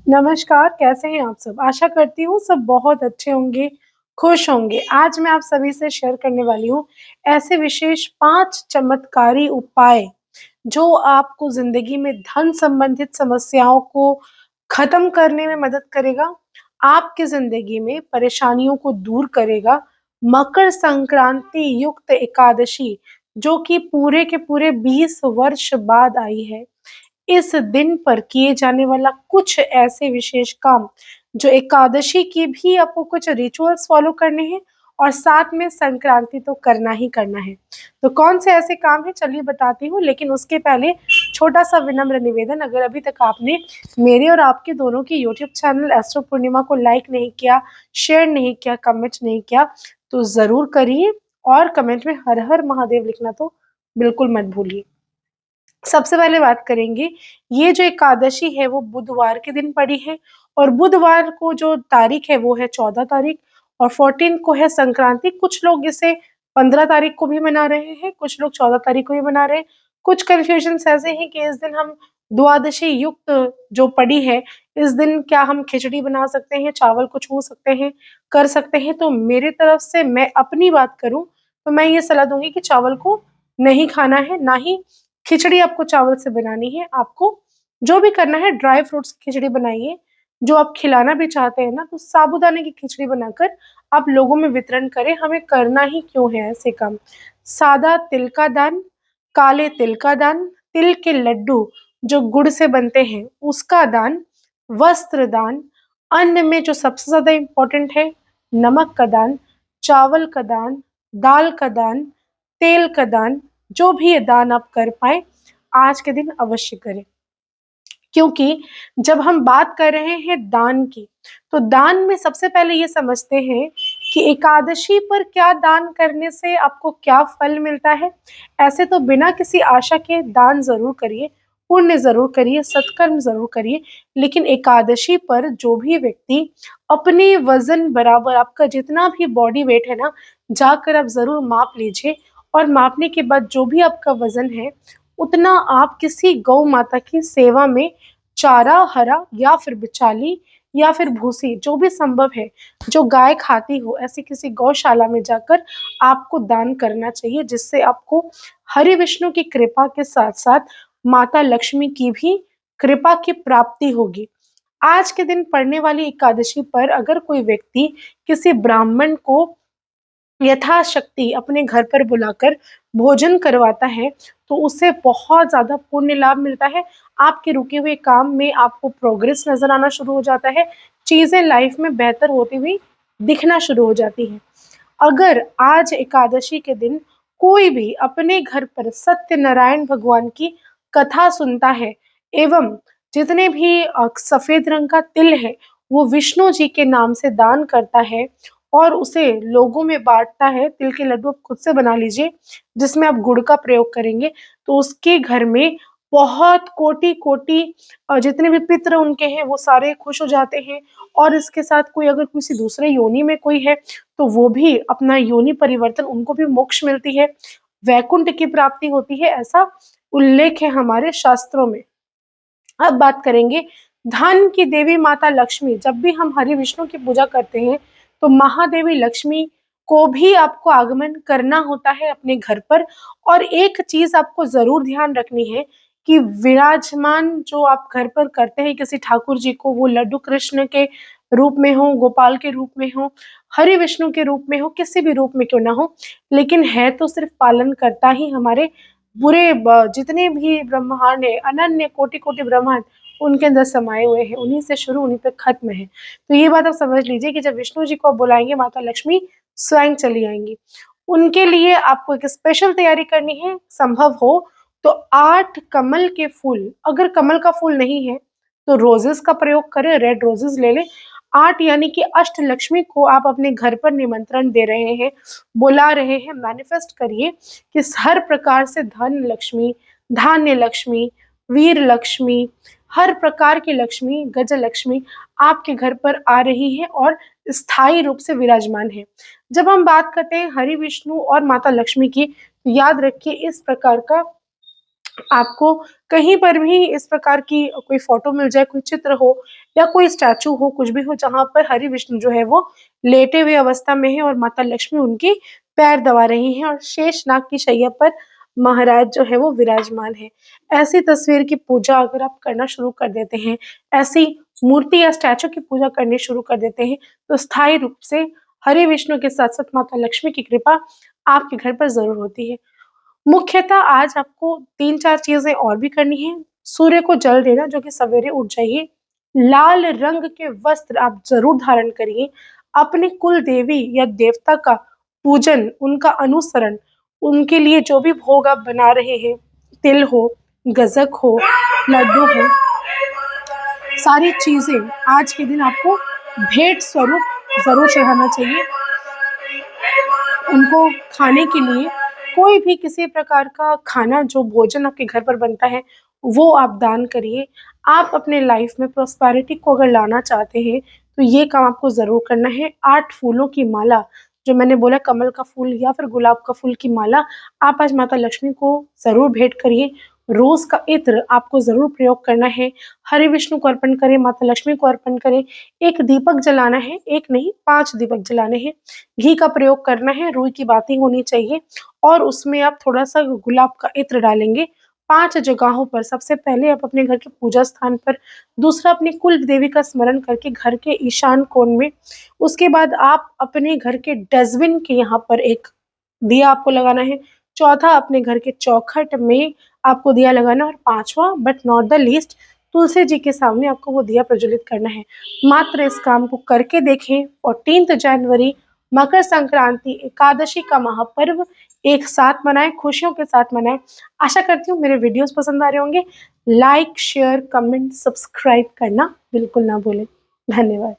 नमस्कार, कैसे हैं आप सब? आशा करती हूँ सब बहुत अच्छे होंगे, खुश होंगे। आज मैं आप सभी से शेयर करने वाली हूँ ऐसे विशेष 5 चमत्कारी उपाय जो आपको ज़िंदगी में धन संबंधित समस्याओं को ख़त्म करने में मदद करेगा, आपकी ज़िंदगी में परेशानियों को दूर करेगा। मकर संक्रांति युक्त एकादशी जो कि पूरे के पूरे 20 वर्ष बाद आई है, इस दिन पर किए जाने वाला कुछ ऐसे विशेष काम जो एकादशी की भी आपको कुछ रिचुअल्स फॉलो करने हैं और साथ में संक्रांति तो करना ही करना है। तो कौन से ऐसे काम हैं चलिए बताती हूँ, लेकिन उसके पहले छोटा-सा विनम्र निवेदन, अगर अभी तक आपने मेरे और आपके दोनों के यूट्यूब चैनल एस्ट्रो पूर्णिमा को लाइक नहीं किया, शेयर नहीं किया, कमेंट नहीं किया, तो ज़रूर करिए और कमेंट में हर हर महादेव लिखना तो बिल्कुल मत भूलिए। सबसे पहले बात करेंगे, ये जो एकादशी है वो बुधवार के दिन पड़ी है और बुधवार को जो तारीख है वो है 14 तारीख और 14 को है संक्रांति। कुछ लोग इसे 15 तारीख को भी मना रहे हैं, कुछ लोग 14 तारीख को भी मना रहे हैं। कुछ कन्फ्यूजन्स ऐसे हैं कि इस दिन हम द्वादशी युक्त जो पड़ी है, इस दिन क्या हम खिचड़ी बना सकते हैं, चावल को छू सकते हैं, कर सकते हैं? तो मेरी तरफ से मैं अपनी बात करूँ, तो मैं ये सलाह दूँगी कि चावल को नहीं खाना है, ना ही खिचड़ी आपको चावल से बनानी है। आपको जो भी करना है ड्राई फ्रूट्स की खिचड़ी बनाइए। जो आप खिलाना भी चाहते हैं ना, तो साबूदाने की खिचड़ी बनाकर आप लोगों में वितरण करें, हमें करना ही क्यों है ऐसे काम। सादा तिल का दान, काले तिल का दान, तिल के लड्डू जो गुड़ से बनते हैं उसका दान, वस्त्र दान, अन्न में जो सबसे ज़्यादा इम्पोर्टेंट है नमक का दान, चावल का दान, दाल का दान, तेल का दान, जो भी ये दान आप कर पाएँ, आज के दिन अवश्य करें। क्योंकि जब हम बात कर रहे हैं दान की, तो दान में सबसे पहले ये समझते हैं कि एकादशी पर क्या दान करने से आपको क्या फल मिलता है। ऐसे तो बिना किसी आशा के दान ज़रूर करिए, पुण्य ज़रूर करिए, सत्कर्म ज़रूर करिए, लेकिन एकादशी पर जो भी व्यक्ति अपने वज़न बराबर आपका जितना भी बॉडी वेट है ना, जाकर आप ज़रूर माप लीजिए और मापने के बाद जो भी आपका वज़न है, उतना आप किसी गौ माता की सेवा में चारा हरा या फिर बिचाली या फिर भूसी जो भी संभव है, जो गाय खाती हो ऐसी किसी गौशाला में जाकर आपको दान करना चाहिए, जिससे आपको हरि विष्णु की कृपा के साथ-साथ माता लक्ष्मी की भी कृपा की प्राप्ति होगी। आज के दिन पड़ने वाली एकादशी पर अगर कोई व्यक्ति किसी ब्राह्मण को यथाशक्ति अपने घर पर बुलाकर भोजन करवाता है, तो उससे बहुत ज़्यादा पुण्य लाभ मिलता है। आपके रुके हुए काम में आपको प्रोग्रेस नज़र आना शुरू हो जाता है, चीज़ें लाइफ में बेहतर होती हुई दिखना शुरू हो जाती हैं। अगर आज एकादशी के दिन कोई भी अपने घर पर सत्यनारायण भगवान की कथा सुनता है एवं जितने भी सफ़ेद रंग का तिल है, वो विष्णु जी के नाम से दान करता है और उसे लोगों में बाँटता है, तिल के लड्डू आप खुद से बना लीजिए, जिसमें आप गुड़ का प्रयोग करेंगे, तो उसके घर में बहुत कोटि-कोटि जितने भी पितृ उनके हैं, वो सारे खुश हो जाते हैं और इसके साथ कोई अगर किसी दूसरे योनि में कोई है, तो वो भी अपना योनि परिवर्तन उनको भी मोक्ष मिलती है, वैकुंठ की प्राप्ति होती है, ऐसा उल्लेख है हमारे शास्त्रों में। अब बात करेंगे धन की देवी माता लक्ष्मी। जब भी हम हरि विष्णु की पूजा करते हैं, तो महादेवी लक्ष्मी को भी आपको आगमन करना होता है अपने घर पर और एक चीज़ आपको ज़रूर ध्यान रखनी है कि विराजमान जो आप घर पर करते हैं किसी ठाकुर जी को, वो लड्डू कृष्ण के रूप में हो, गोपाल के रूप में हो, हरि विष्णु के रूप में हो, किसी भी रूप में क्यों ना हो, लेकिन है तो सिर्फ़ पालनकर्ता ही हमारे पूरे जितने भी ब्रह्मांड है, अनन्य कोटि-कोटि ब्रह्मांड, उनके अंदर समाये हुए हैं, उन्हीं से शुरू, उन्हीं पे खत्म है। तो ये बात आप समझ लीजिए कि जब विष्णु जी को आप बुलाएँगे, माता लक्ष्मी स्वयं चली आएँगी। उनके लिए आपको एक स्पेशल तैयारी करनी है, संभव हो तो 8 कमल के फूल, अगर कमल का फूल नहीं है, तो रोज़ेज़ का प्रयोग करें, रेड रोज़ेज़ ले लें। 8 यानी कि अष्टलक्ष्मी को आप अपने घर पर निमंत्रण दे रहे हैं, बुला रहे हैं, मैनिफेस्ट करिए कि हर प्रकार से धन लक्ष्मी, धान्य लक्ष्मी, वीर लक्ष्मी, हर प्रकार की लक्ष्मी, गज लक्ष्मी आपके घर पर आ रही है और स्थायी रूप से विराजमान है। जब हम बात करते हैं हरि विष्णु और माता लक्ष्मी की, तो याद रखिए इस प्रकार का आपको कहीं पर भी इस प्रकार की कोई फ़ोटो मिल जाए, कोई चित्र हो या कोई स्टैच्यू हो, कुछ भी हो जहाँ पर हरि विष्णु जो है वो लेटे हुए अवस्था में हैं और माता लक्ष्मी उनकी पैर दबा रही हैं और शेषनाग की शैया पर महाराज जो है वो विराजमान हैं। ऐसी तस्वीर की पूजा अगर आप करना शुरू कर देते हैं, ऐसी मूर्ति या स्टैच्यू की पूजा करनी शुरू कर देते हैं, तो स्थायी रूप से हरि विष्णु के साथ-साथ माता लक्ष्मी की कृपा आपके घर पर ज़रूर होती है। मुख्यतः आज आपको 3-4 चीज़ें और भी करनी हैं। सूर्य को जल देना जो कि सवेरे उठ जाइए। लाल रंग के वस्त्र आप ज़रूर धारण करिए। अपनी कुल देवी या देवता का पूजन, उनका अनुसरण, उनके लिए जो भी भोग आप बना रहे हैं, तिल हो, गज्जक हो, लड्डू हो, सारी चीज़ें आज के दिन आपको भेंट स्वरूप ज़रूर चढ़ाना चाहिए। उनको खाने के लिए कोई भी किसी प्रकार का खाना जो भोजन आपके घर पर बनता है, वो आप दान करिए। आप अपने लाइफ़ में प्रॉस्पेरिटी को अगर लाना चाहते हैं, तो ये काम आपको ज़रूर करना है। 8 फूलों की माला, जो मैंने बोला कमल का फूल या फिर गुलाब का फूल की माला, आप आज माता लक्ष्मी को ज़रूर भेंट करिए। रोज़ का इत्र आपको ज़रूर प्रयोग करना है। हरि विष्णु को अर्पण करें, माता लक्ष्मी को अर्पण करें। 1 दीपक जलाना है, 1 नहीं 5 दीपक जलाने हैं। घी का प्रयोग करना है, रुई की बाती होनी चाहिए और उसमें आप थोड़ा-सा गुलाब का इत्र डालेंगे 5 जगहों पर। सबसे पहले आप अपने घर के पूजा स्थान पर, दूसरा अपनी कुल देवी का स्मरण करके घर के ईशान कोण में, उसके बाद आप अपने घर के डस्टबिन के यहाँ पर एक दिया आपको लगाना है, चौथा अपने घर के चौखट में आपको दिया लगाना है और 5वां but not the least Tulsi ji के सामने आपको वो दिया प्रज्वलित करना है। मात्र इस काम को करके देखें। 14 जनवरी मकर संक्रांति एकादशी का महापर्व एक साथ मनाएँ, खुशियों के साथ मनाएँ। आशा करती हूँ मेरे वीडियोज़ पसंद आ रहे होंगे। लाइक, शेयर, कमेंट, सब्सक्राइब करना बिल्कुल ना भूलें। धन्यवाद।